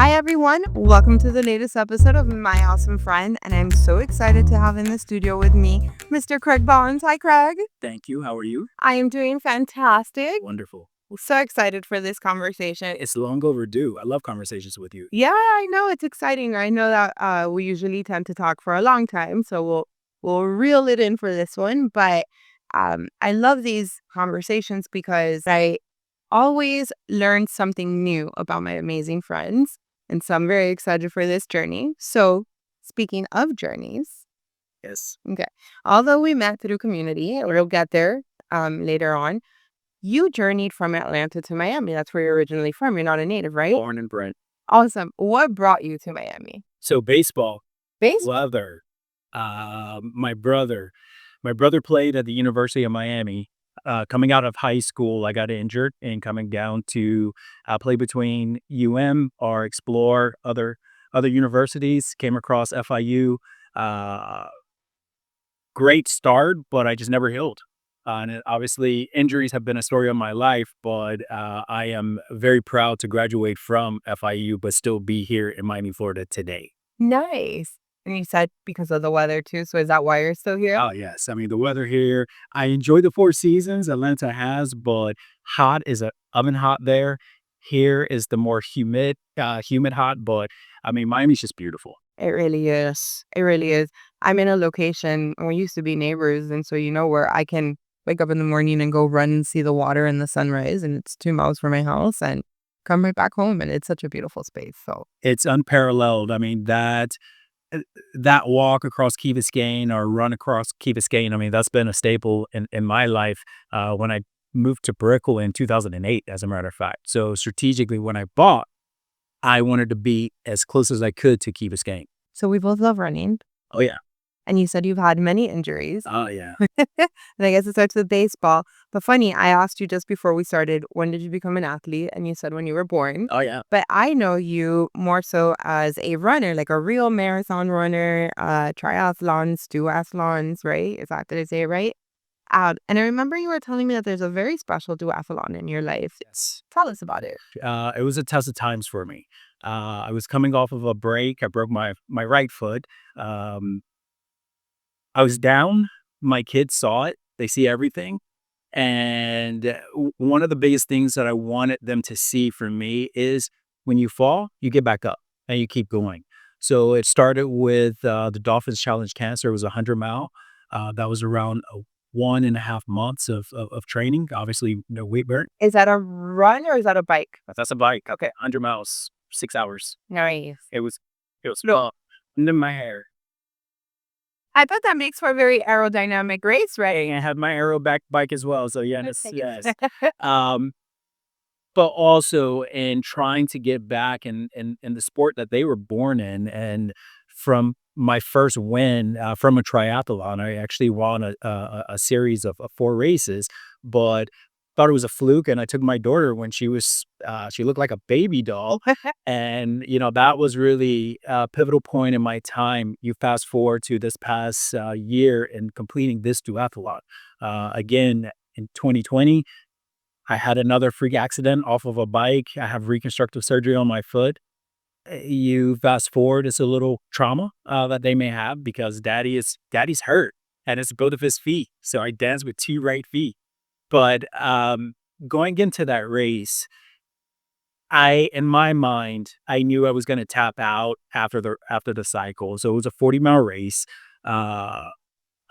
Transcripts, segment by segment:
Hi, everyone. Welcome to the latest episode of My Awesome Friend. And I'm so excited to have in the studio with me Mr. Craig Barnes. Hi, Craig. Thank you. How are you? I am doing fantastic. Wonderful. So excited for this conversation. It's long overdue. I love conversations with you. Yeah, I know it's exciting. I know that we usually tend to talk for a long time, so we'll reel it in for this one. But I love these conversations because I always learn something new about my amazing friends. And so I'm very excited for this journey. So, speaking of journeys, Yes. okay, although we met through community, and we'll get there later on, you journeyed from Atlanta to Miami. That's where you're originally from. You're not a native, right? Born and bred. Awesome. What brought you to Miami? So baseball, Base? weather. My brother played at the University of Miami. Coming out of high school, I got injured, and coming down to play between or explore other universities. Came across FIU. Uh, Great start, but I just never healed. Obviously, injuries have been a story of my life, but I am very proud to graduate from FIU, but still be here in Miami, Florida today. Nice. And you said because of the weather too. So is that why you're still here? Oh, yes. I mean, the weather here, I enjoy the four seasons Atlanta has, but hot is a oven hot there. Here is the more humid hot, but I mean, Miami's just beautiful. It really is. It really is. I'm in a location, and we used to be neighbors, and so where I can wake up in the morning and go run and see the water and the sunrise, and it's 2 miles from my house, and come right back home, and it's such a beautiful space. So It's unparalleled. I mean, that walk across Key Biscayne or run across Key Biscayne, I mean, that's been a staple in my life when I moved to Brickell in 2008, as a matter of fact. So strategically, when I bought, I wanted to be as close as I could to Key Biscayne. so we both love running, Oh, yeah. and you said you've had many injuries. Oh, yeah. And I guess it starts with baseball. But funny, I asked you just before we started, when did you become an athlete? And you said when you were born. Oh, yeah. But I know you more so as a runner, like a real marathon runner, triathlons, duathlons, right? Is that, did I say it right? And I remember you were telling me that there's a very special duathlon in your life. Yes. Tell us about it. It was a test of times for me. I was coming off of a break. I broke my right foot. Um, I was down. My kids saw it. They see everything. And one of the biggest things that I wanted them to see from me is when you fall, you get back up and you keep going. So it started with the Dolphins Challenge Cancer. It was a 100 mile. That was around 1.5 months of training. Obviously, no weight burn. Is that a run or is that a bike? That's a bike. Okay, 100 miles, 6 hours. Nice. It was No, fun. Under my hair. I thought that makes for a very aerodynamic race, right? And I had my aero back bike as well. So yes, Thank yes. Um, but also in trying to get back in the sport that they were born in. And from my first win from a triathlon, I actually won a series of four races, but thought it was a fluke. And I took my daughter when she looked like a baby doll. And, that was really a pivotal point in my time. You fast forward to this past year and completing this duathlon. Again, in 2020, I had another freak accident off of a bike. I have reconstructive surgery on my foot. You fast forward, it's a little trauma that they may have because daddy's hurt and it's both of his feet. So I dance with two right feet. But going into that race, in my mind, I knew I was going to tap out after the cycle. So it was a 40-mile race. Uh,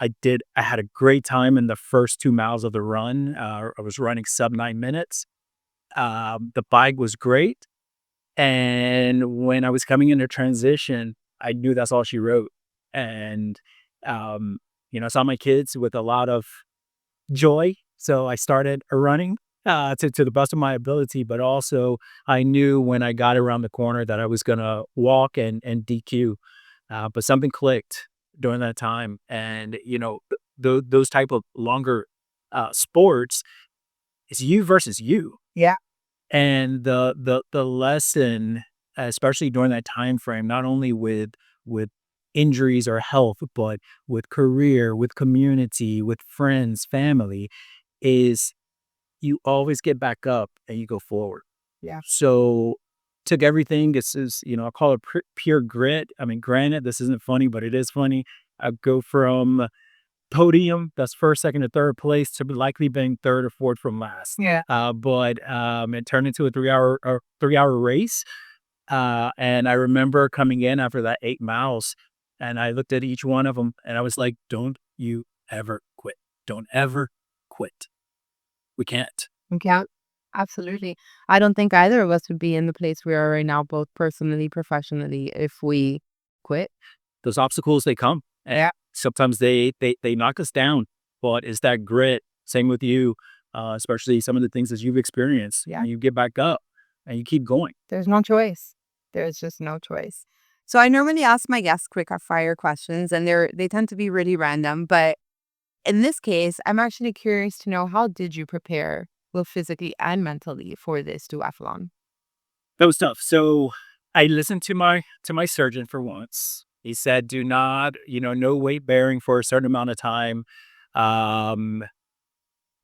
I had a great time in the first 2 miles of the run. I was running sub 9 minutes. The bike was great. And when I was coming into transition, I knew that's all she wrote. And, I saw my kids with a lot of joy. So I started running to the best of my ability, but also I knew when I got around the corner that I was going to walk and DQ. But something clicked during that time. And, those type of longer sports is you versus you. Yeah. And the lesson, especially during that time frame, not only with injuries or health, but with career, with community, with friends, family, is you always get back up and you go forward. Yeah. So took everything. This is, I call it pure grit. I mean, granted, this isn't funny, but it is funny. I go from podium, that's first, second, or third place, to likely being third or fourth from last. Yeah. But it turned into a 3 hour race. And I remember coming in after that 8 miles, and I looked at each one of them, and I was like, "Don't you ever quit! Don't ever quit. We can't." Yeah, absolutely. I don't think either of us would be in the place we are right now, both personally, professionally, if we quit. Those obstacles, they come, and Yeah. sometimes they knock us down, but it's that grit. Same with you, especially some of the things that you've experienced, Yeah. and you get back up and you keep going. There's no choice. There's just no choice. So I normally ask my guests quick fire questions, and they tend to be really random. But in this case, I'm actually curious to know, how did you prepare, both physically and mentally, for this duathlon? That was tough. So I listened to my surgeon for once. He said, "Do not, no weight bearing for a certain amount of time." Um,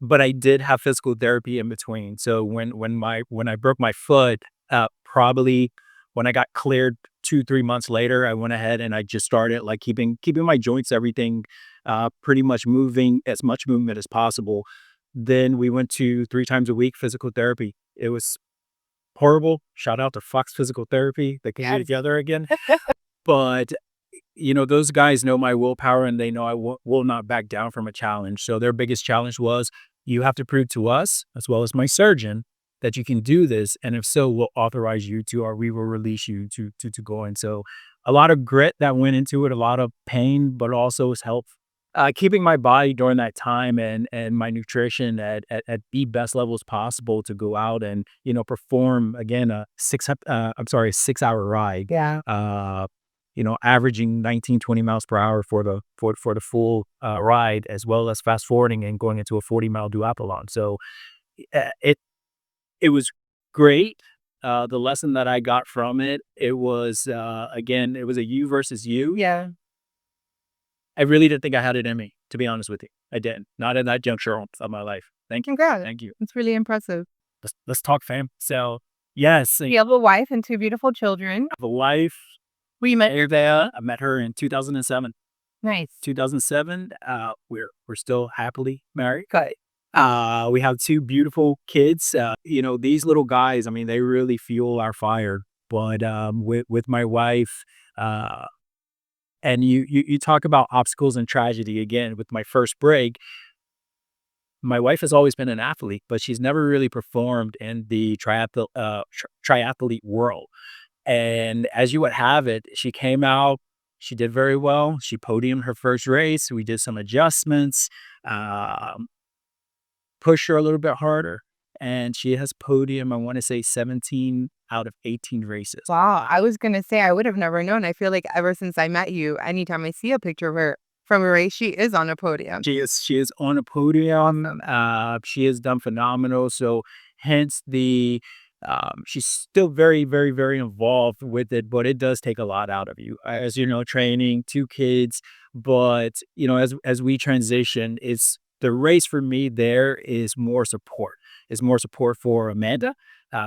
but I did have physical therapy in between. So when I broke my foot, probably when I got cleared 2 3 months later, I went ahead and I just started like keeping my joints, everything, pretty much moving, as much movement as possible. Then we went to 3 times a week physical therapy. It was horrible. Shout out to Fox Physical Therapy. They can get Yes. together again. But, those guys know my willpower, and they know I will not back down from a challenge. So their biggest challenge was, you have to prove to us, as well as my surgeon, that you can do this. And if so, we'll authorize you to, or we will release you to go. And so a lot of grit that went into it, a lot of pain, but also was help keeping my body during that time, and my nutrition at the best levels possible to go out and perform again a 6 hour ride, Yeah. averaging 19 20 miles per hour for the full ride, as well as fast forwarding and going into a 40-mile duathlon. So it was great. The lesson that I got from it was, again, it was a you versus you. Yeah. I really didn't think I had it in me, to be honest with you. I didn't. Not in that juncture of my life. Thank you. Congrats. Thank you. It's really impressive. Let's talk, fam. So, yes, I You have a wife and two beautiful children. have a wife. We met. There. I met her in 2007. Nice. 2007. We're still happily married. Good. We have two beautiful kids. These little guys, I mean, they really fuel our fire. But with my wife, and you talk about obstacles and tragedy again. With my first break, my wife has always been an athlete, but she's never really performed in the triathlete world. And as you would have it, she came out, she did very well. She podiumed her first race. We did some adjustments, um, pushed her a little bit harder, and she has podium, I want to say, 17 out of 18 races. Wow. I was going to say, I would have never known. I feel like ever since I met you, anytime I see a picture of her from a race, she is on a podium. She is on a podium. She has done phenomenal. So hence she's still very, very, very involved with it, but it does take a lot out of you. As you know, training, two kids. But as we transition, it's the race for me. There is more support. Is more support for Amanda.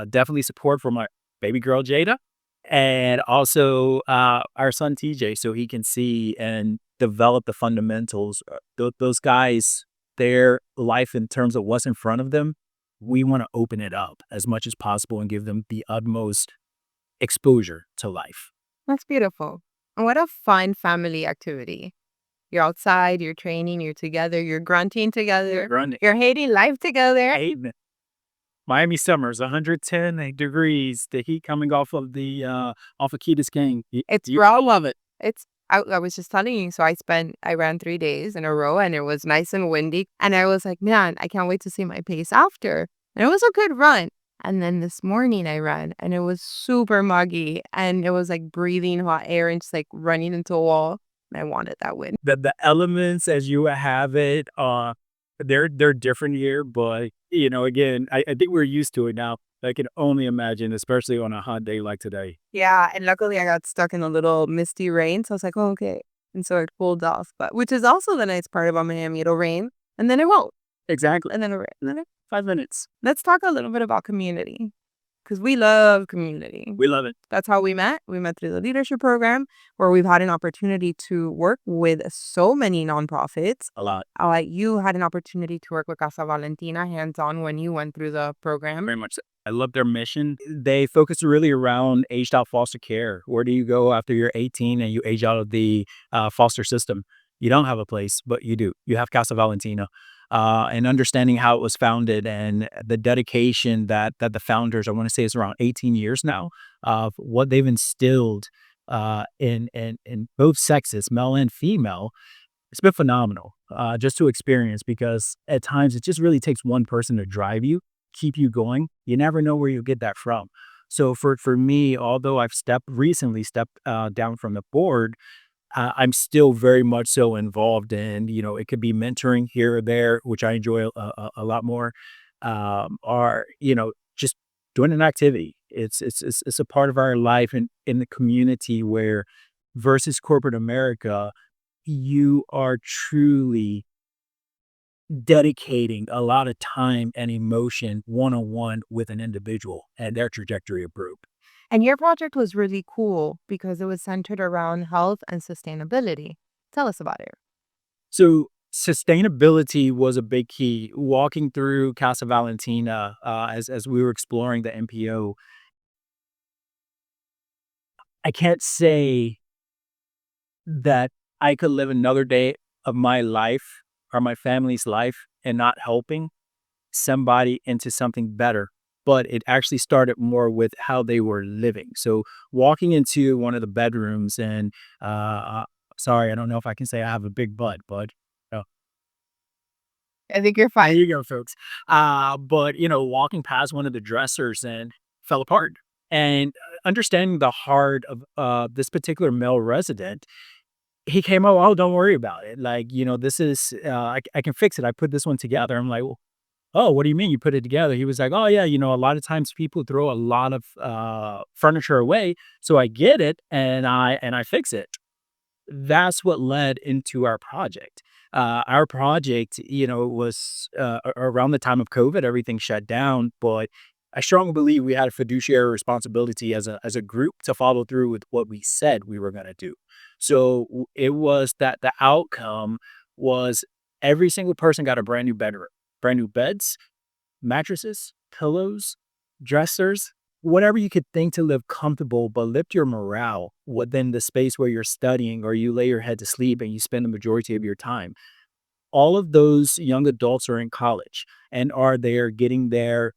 Definitely support for my baby girl Jada, and also our son TJ, so he can see and develop the fundamentals. Those guys, their life in terms of what's in front of them, we want to open it up as much as possible and give them the utmost exposure to life. That's beautiful. And what a fun family activity. You're outside, you're training, you're together, you're grunting together, Running. you're hating life together. Miami summers, 110 degrees, the heat coming off of Key Biscayne. It's You rough. love it. I was just telling you, so I ran 3 days in a row, and it was nice and windy. And I was like, man, I can't wait to see my pace after. And it was a good run. And then this morning I ran, and it was super muggy, and it was like breathing hot air and just like running into a wall. And I wanted that wind. The elements as you have it, they're different here, but again, I think we're used to it now. I can only imagine, especially on a hot day like today. Yeah, and luckily I got stuck in a little misty rain, so I was like, "Oh, okay." And so it cooled off, but which is also the nice part about Miami. It'll rain, and then it won't, Exactly. and then it'll rain, and then it. 5 minutes. Let's talk a little bit about community, because we love community. We love it That's how we met. We met through the leadership program, where we've had an opportunity to work with so many nonprofits. a lot. You had an opportunity to work with Casa Valentina hands-on when you went through the program. Very much so. I love their mission. They focus really around aged out foster care. Where do you go after you're 18 and you age out of the foster system? You don't have a place, but you do. You have Casa Valentina. And understanding how it was founded and the dedication that the founders, I want to say it's around 18 years now, of what they've instilled in both sexes, male and female. It's been phenomenal, just to experience, because at times it just really takes one person to drive you, keep you going. You never know where you get that from. So for me, although I've recently stepped down from the board, I'm still very much so involved in, it could be mentoring here or there, which I enjoy a lot more, or, just doing an activity. It's a part of our life in the community where versus corporate America, you are truly dedicating a lot of time and emotion one-on-one with an individual and their trajectory of growth. And your project was really cool because it was centered around health and sustainability. Tell us about it. So sustainability was a big key. Walking through Casa Valentina, as we were exploring the MPO, I can't say that I could live another day of my life or my family's life and not helping somebody into something better. But it actually started more with how they were living. So walking into one of the bedrooms and sorry, I don't know if I can say I have a big butt, but uh, I think you're there fine. you go, folks. But walking past one of the dressers and fell apart. And understanding the heart of this particular male resident, he came out, "Oh, don't worry about it. Like, this is, I can fix it. I put this one together." I'm like, "Well, oh, what do you mean you put it together?" He was like, "Oh, yeah, a lot of times people throw a lot of furniture away. So I get it and I fix it." That's what led into our project. Our project, was around the time of COVID, everything shut down, but I strongly believe we had a fiduciary responsibility as a group to follow through with what we said we were going to do. So it was that the outcome was every single person got a brand new bedroom, brand new beds, mattresses, pillows, dressers, whatever you could think to live comfortable, but lift your morale within the space where you're studying or you lay your head to sleep and you spend the majority of your time. All of those young adults are in college and are there getting their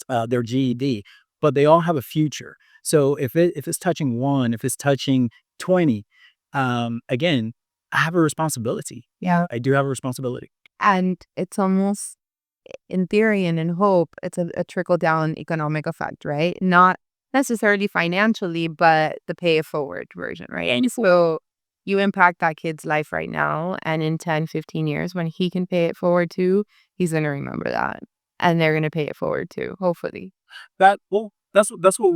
GED, but they all have a future. So if it's touching one, if it's touching 20, again, I have a responsibility. Yeah. I do have a responsibility. And it's almost, in theory and in hope, it's a trickle down economic effect, right? Not necessarily financially, but the pay it forward version, right? And so you impact that kid's life right now. And in 10, 15 years, when he can pay it forward too, he's going to remember that. And they're going to pay it forward too, hopefully. That's what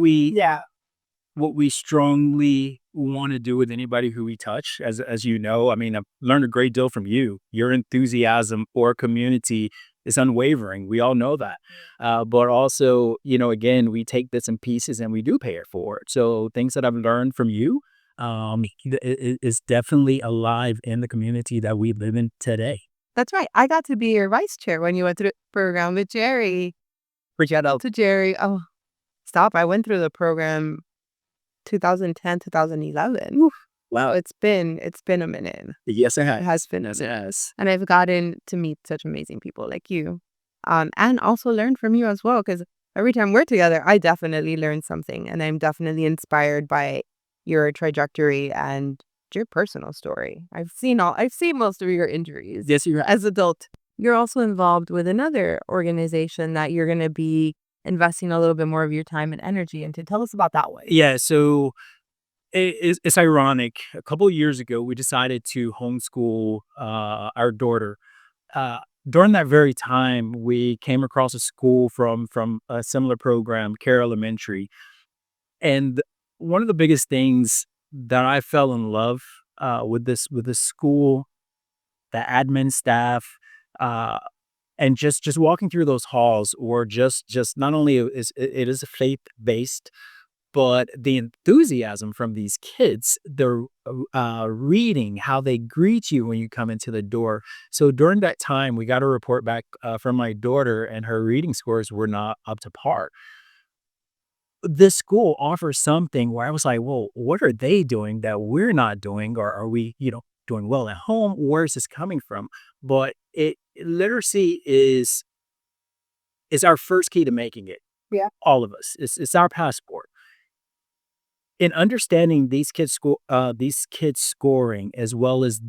we strongly want to do with anybody who we touch. As you know, I mean, I've learned a great deal from you. Your enthusiasm for community is unwavering. We all know that. But also, again, we take bits and pieces and we do pay it forward. So things that I've learned from you is definitely alive in the community that we live in today. That's right. I got to be your vice chair when you went through the program with Jerry. Appreciate it. To Jerry. Oh, stop. I went through the program 2010, 2011. Oof. Wow, it's been a minute. Yes, it It has. has been a Yes, it minute. has. And I've gotten to meet such amazing people like you. And also learn from you as well, because every time we're together, I definitely learn something, and I'm definitely inspired by your trajectory and your personal story. I've seen most of your injuries Yes, you're right. as adult. You're also involved with another organization that you're going to be investing a little bit more of your time and energy into. Tell us about that one. Yeah. So it's ironic. A couple of years ago, we decided to homeschool our daughter. Uh, During that very time, we came across a school from a similar program, Care Elementary, and one of the biggest things that I fell in love with this school, the admin staff, uh, And just walking through those halls, or just not only is it is faith based, but the enthusiasm from these kids, the reading, how they greet you when you come into the door. So during that time, we got a report back from my daughter, and her reading scores were not up to par. This school offers something where I was like, well, what are they doing that we're not doing? Or are we, doing well at home? Where is this coming from? But literacy is our first key to making it. Yeah. All of us. It's our passport. In understanding these kids scoring, as well as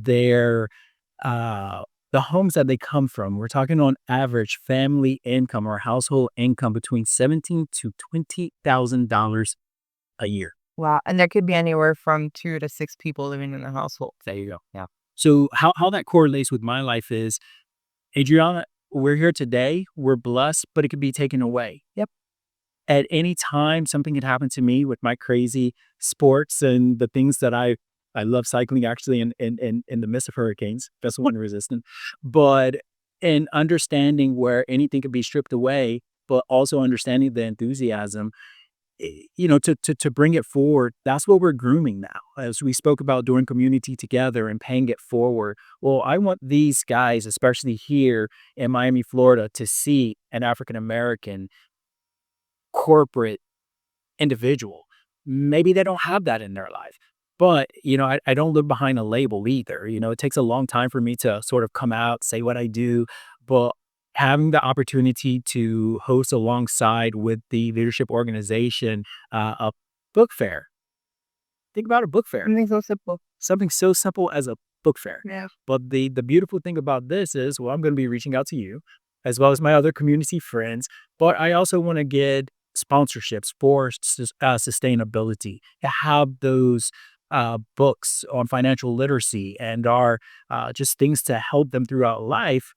uh, the homes that they come from, we're talking on average family income or household income between $17,000 to $20,000 a year. Wow. And there could be anywhere from 2 to 6 people living in the household. There you go. Yeah. So how that correlates with my life is, Adriana, we're here today, we're blessed, but it could be taken away. Yep. At any time, something could happen to me with my crazy sports and the things that I love cycling, actually, in the midst of hurricanes, vessel one resistant. But in understanding where anything could be stripped away, but also understanding the enthusiasm, to bring it forward, that's what we're grooming now. As we spoke about doing community together and paying it forward. Well, I want these guys, especially here in Miami, Florida, to see an African American corporate individual. Maybe they don't have that in their life. But, I don't live behind a label either. It takes a long time for me to sort of come out, say what I do. But having the opportunity to host alongside with the leadership organization a book fair. Think about a book fair. Something so simple. Something so simple as a book fair. Yeah. But the beautiful thing about this is, well, I'm going to be reaching out to you as well as my other community friends, but I also want to get sponsorships for sustainability, to have those books on financial literacy and are just things to help them throughout life,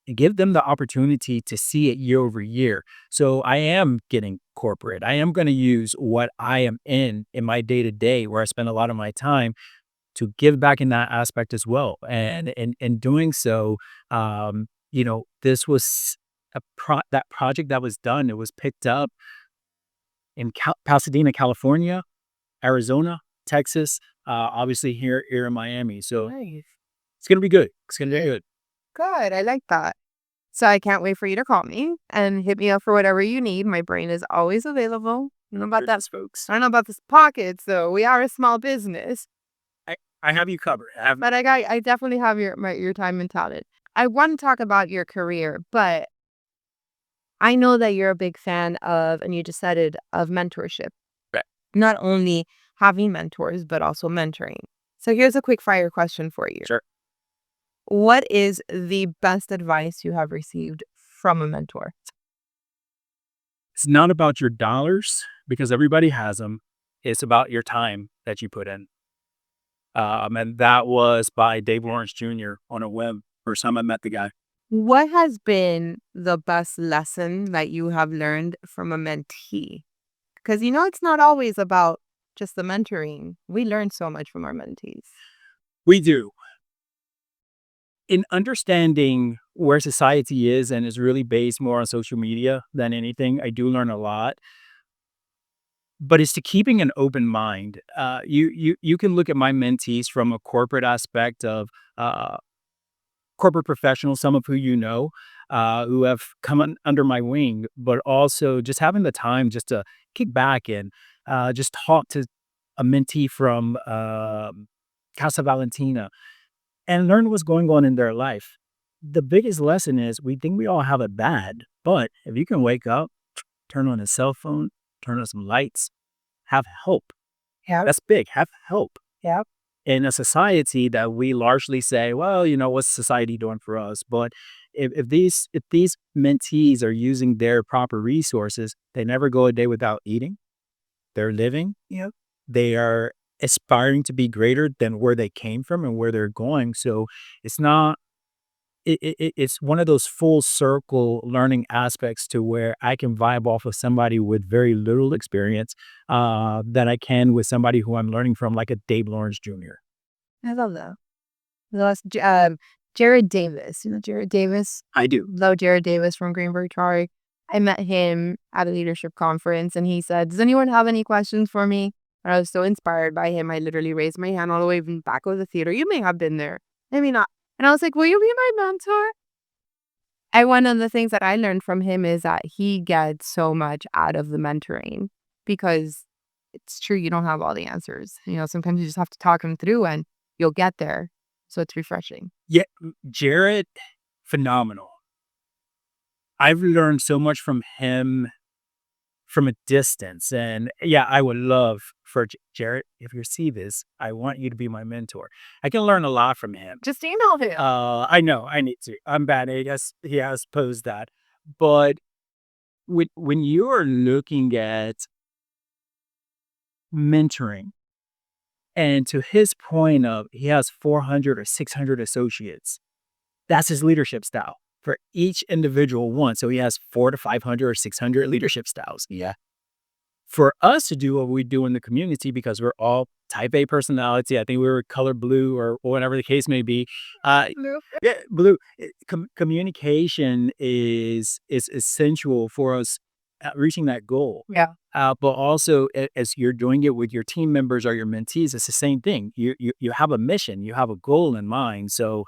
and give them the opportunity to see it year over year. So I am getting corporate. I am going to use what I am in my day to day, where I spend a lot of my time, to give back in that aspect as well. And in doing so, this was that project that was done. It was picked up in Pasadena, California, Arizona, Texas, obviously here in Miami. So Nice. it's gonna be good. It's gonna be good. Good. I like that. So I can't wait for you to call me and hit me up for whatever you need. My brain is always available. I don't know about that, Folks. I don't know about this pockets, though. We are a small business, I have you covered. but I definitely have your time and talent. I want to talk about your career, but I know that you're a big fan of, and you just said it, of mentorship. Right. Not only having mentors, but also mentoring. So here's a quick fire question for you. Sure. What is the best advice you have received from a mentor? It's not about your dollars, because everybody has them. It's about your time that you put in. And that was by Dave Lawrence Jr. on a whim. First time I met the guy. What has been the best lesson that you have learned from a mentee? Because it's not always about just the mentoring. We learn so much from our mentees. We do. In understanding where society is, and is really based more on social media than anything, I do learn a lot. But it's to keeping an open mind. You can look at my mentees from a corporate aspect of corporate professionals, some of who have come under my wing, but also just having the time just to kick back and just talk to a mentee from Casa Valentina and learn what's going on in their life. The biggest lesson is, we think we all have it bad, but if you can wake up, turn on a cell phone, turn on some lights, have help. Yeah. That's big. Have help. Yeah. In a society that we largely say, well, what's society doing for us? But if these mentees are using their proper resources, they never go a day without eating. They're living. Yeah. They are aspiring to be greater than where they came from and where they're going. So it's not. It's one of those full circle learning aspects, to where I can vibe off of somebody with very little experience than I can with somebody who I'm learning from, like a Dave Lawrence Jr. I love that. Jared Davis. You know Jared Davis? I do. Love Jared Davis from Greenberg Traurig. I met him at a leadership conference and he said, "Does anyone have any questions for me?" And I was so inspired by him. I literally raised my hand all the way from the back of the theater. You may have been there, maybe not. And I was like, "Will you be my mentor?" And one of the things that I learned from him is that he gets so much out of the mentoring because it's true, you don't have all the answers. Sometimes you just have to talk him through and you'll get there. So it's refreshing. Yeah, Jared, phenomenal. I've learned so much from him from a distance, and yeah, I would love for Jared, if you see this, I want you to be my mentor. I can learn a lot from him. Just email him. I know I need to. I'm bad. I guess he has posed that, but when you are looking at mentoring, and to his point of he has 400 or 600 associates, that's his leadership style for each individual one. So he has 400 to 500 or 600 leadership styles. Yeah. For us to do what we do in the community, because we're all type A personality, I think we were color blue or whatever the case may be. Blue. Yeah, blue. Communication is essential for us reaching that goal. Yeah. But also, as you're doing it with your team members or your mentees, it's the same thing. You have a mission, you have a goal in mind. So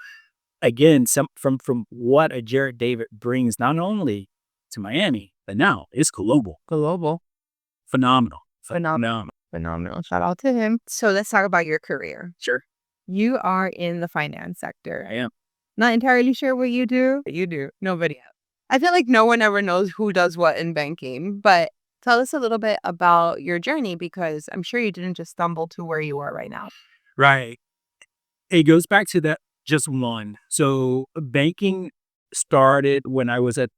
again, some from what a Jared David brings, not only to Miami, but now it's global. Global. Phenomenal. Phenomenal. Phenomenal. Shout out to him. So let's talk about your career. Sure. You are in the finance sector. I am. Not entirely sure what you do. You do. Nobody else. I feel like no one ever knows who does what in banking, but tell us a little bit about your journey because I'm sure you didn't just stumble to where you are right now. Right. It goes back to that just one. So banking started when I was at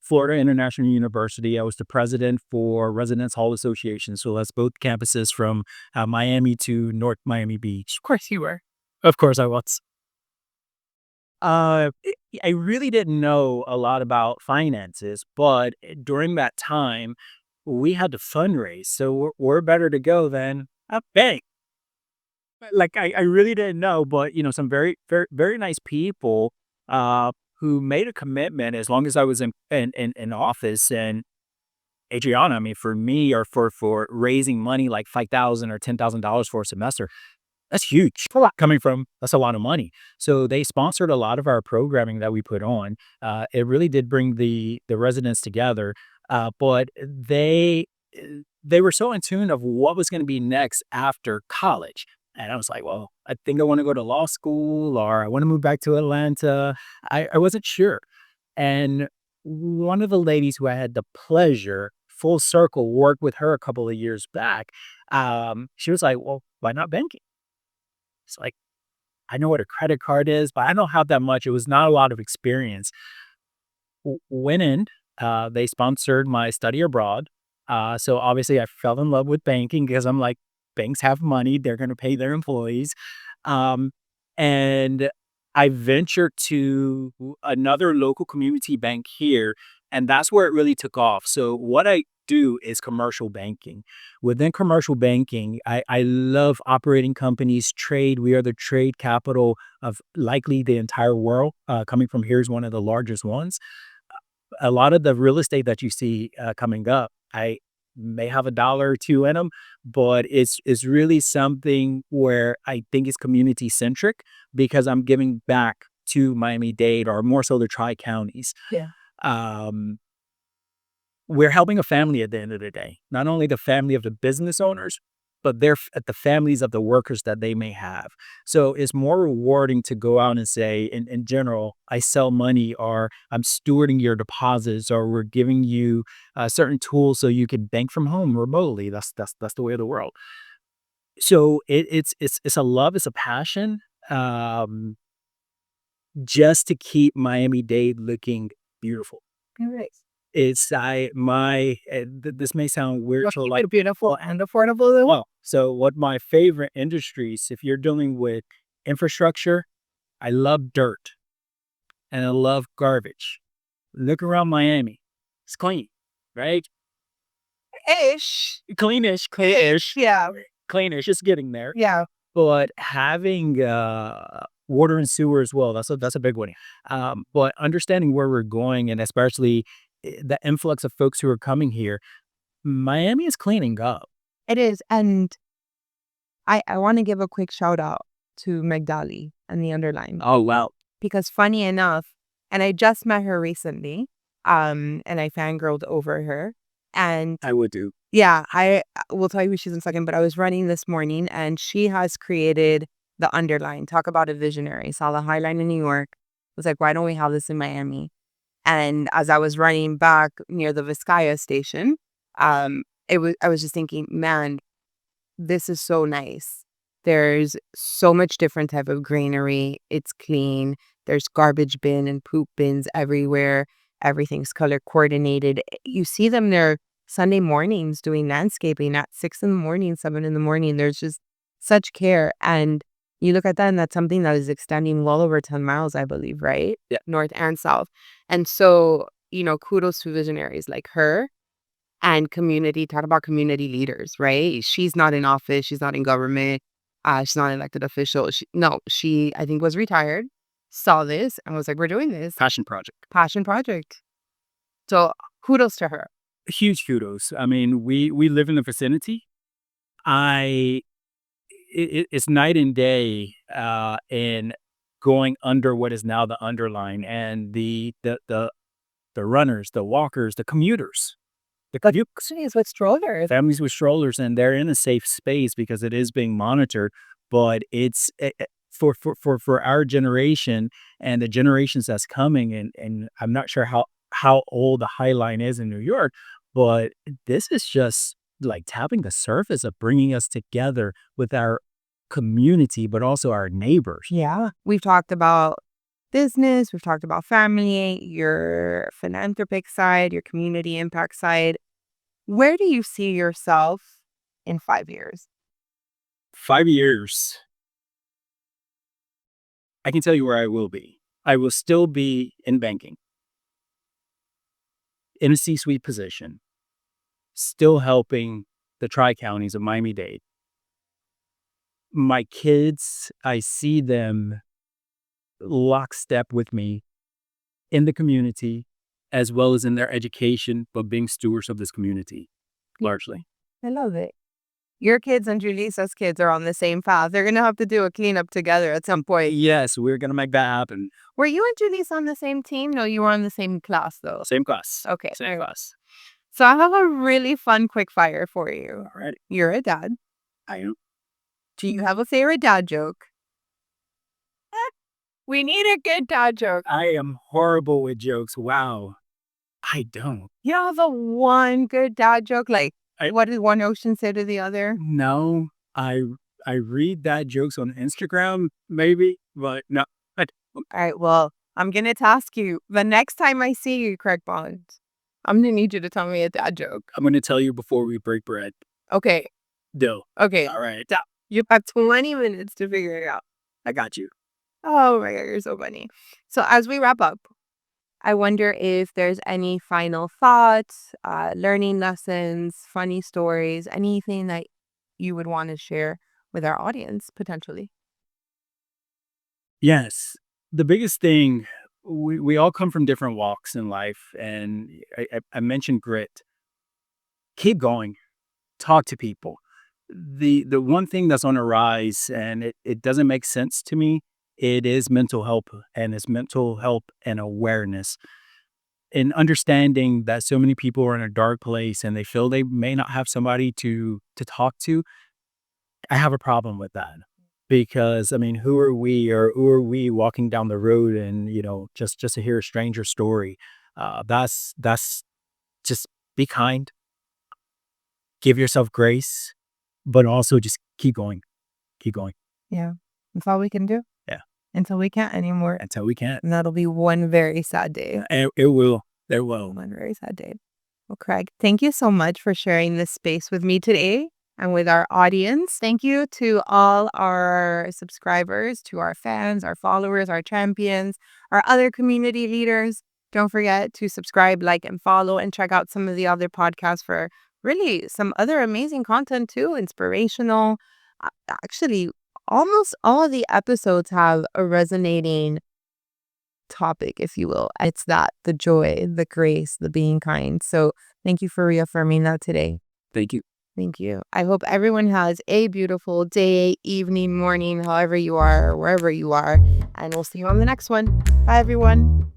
Florida International University. I was the president for Residence Hall Association. So that's both campuses from Miami to North Miami Beach. Of course you were. Of course I was. Uh, I really didn't know a lot about finances, but during that time, we had to fundraise. So we're better to go than a bank. Like I really didn't know, but some very, very, very nice people who made a commitment as long as I was in office. And Adriana, I mean, for me or for raising money like $5,000 or $10,000 for a semester, that's huge. Coming from that's a lot of money. So they sponsored a lot of our programming that we put on. It really did bring the residents together. But they were so in tune of what was going to be next after college. And I was like, well, I think I want to go to law school or I want to move back to Atlanta. I wasn't sure. And one of the ladies who I had the pleasure, full circle, worked with her a couple of years back. She was like, well, why not banking? It's like, I know what a credit card is, but I don't have that much. It was not a lot of experience. Went in, they sponsored my study abroad. So obviously I fell in love with banking because I'm like, banks have money, they're going to pay their employees. Um, and I ventured to another local community bank here, and that's where it really took off. So what I do is commercial banking. Within commercial banking, I love operating companies, trade. We are the trade capital of likely the entire world. Coming from here is one of the largest ones. A lot of the real estate that you see coming up, I may have a dollar or two in them, but it's really something where I think is community centric because I'm giving back to Miami-Dade or more so the tri-counties. Yeah. Um, we're helping a family at the end of the day, not only the family of the business owners, but at the families of the workers that they may have. So it's more rewarding to go out and say, in general, I sell money or I'm stewarding your deposits or we're giving you certain tools so you can bank from home remotely. That's the way of the world. So it's a love, it's a passion, just to keep Miami-Dade looking beautiful. All right. It's this may sound weird, You'll so keep like, it beautiful and affordable. Though. well, so what my favorite industries, if you're dealing with infrastructure, I love dirt and I love garbage. Look around Miami. It's clean, right? Ish. Cleanish, cleanish, Yeah. cleanish, just getting there. Yeah. But having water and sewer as well. That's a big one. But understanding where we're going, and especially the influx of folks who are coming here, Miami is cleaning up. It is. And I want to give a quick shout out to Megdali and the underline Oh wow, because funny enough, and I just met her recently, and I fangirled over her. And I would do. yeah, I will tell you who she's in a second, but I was running this morning and she has created the underline. Talk about a visionary. Saw the High Line in New York. Was like, why don't we have this in Miami? And as I was running back near the Vizcaya station, I was just thinking, man, this is so nice. There's so much different type of greenery. It's clean. There's garbage bin and poop bins everywhere. Everything's color coordinated. You see them there Sunday mornings doing landscaping at 6 in the morning, 7 in the morning. There's just such care. And you look at that and that's something that is extending well over 10 miles, I believe, right? Yeah. North and south. And so, kudos to visionaries like her and community, talk about community leaders, right? She's not in office. She's not in government. She's not an elected official. She, I think, was retired, saw this, and was like, we're doing this. Passion project. Passion project. So kudos to her. Huge kudos. I mean, we live in the vicinity. I it's night and day in going under what is now the underline, and the runners, the walkers, the commuters. The commute She's with strollers. families with strollers, and they're in a safe space because it is being monitored. But it's for our generation and the generations that's coming, and I'm not sure how old the High Line is in New York, but this is just like tapping the surface of bringing us together with our community, but also our neighbors. Yeah. We've talked about business, we've talked about family, your philanthropic side, your community impact side. Where do you see yourself in 5 years? 5 years, I can tell you where I will be. I will still be in banking, in a C-suite position, still helping the tri-counties of Miami-Dade. My kids, I see them lockstep with me in the community as well as in their education, but being stewards of this community largely. I love it. Your kids and Julisa's kids are on the same path. They're going to have to do a cleanup together at some point. Yes, we're going to make that happen. Were you and Julissa on the same team? No, you were on the same class, though. Same class. Okay. Same class. So I have a really fun quick fire for you. All right. You're a dad. I am. Do you have a favorite dad joke? We need a good dad joke. I am horrible with jokes. Wow. I don't. You have a one good dad joke? Like, I- what did one ocean say to the other? No, I read that jokes on Instagram, maybe, but no. I don't. All right, well, I'm going to task you. The next time I see you, Craig Bond, I'm going to need you to tell me a dad joke. I'm going to tell you before we break bread. Okay. Deal. Okay. All right. You have 20 minutes to figure it out. I got you. Oh my God, you're so funny. So as we wrap up, I wonder if there's any final thoughts, learning lessons, funny stories, anything that you would want to share with our audience potentially. Yes. The biggest thing, we all come from different walks in life. And I mentioned grit. Keep going. Talk to people. The one thing that's on the rise, and it doesn't make sense to me, it is mental health, and it's mental health and awareness. And understanding that so many people are in a dark place and they feel they may not have somebody to talk to. I have a problem with that. Because I mean, who are we, or who are we walking down the road and just to hear a stranger story? That's just be kind, give yourself grace, but also just keep going, keep going. Yeah. That's all we can do. Yeah. Until we can't anymore. Until we can't. And that'll be one very sad day. It will. There will. One very sad day. Well, Craig, thank you so much for sharing this space with me today and with our audience. Thank you to all our subscribers, to our fans, our followers, our champions, our other community leaders. Don't forget to subscribe, like, and follow, and check out some of the other podcasts for really some other amazing content too, inspirational. Actually, almost all of the episodes have a resonating topic, if you will. It's that the joy, the grace, the being kind. So thank you for reaffirming that today. Thank you. Thank you. I hope everyone has a beautiful day, evening, morning, however you are, or wherever you are. And we'll see you on the next one. Bye, everyone.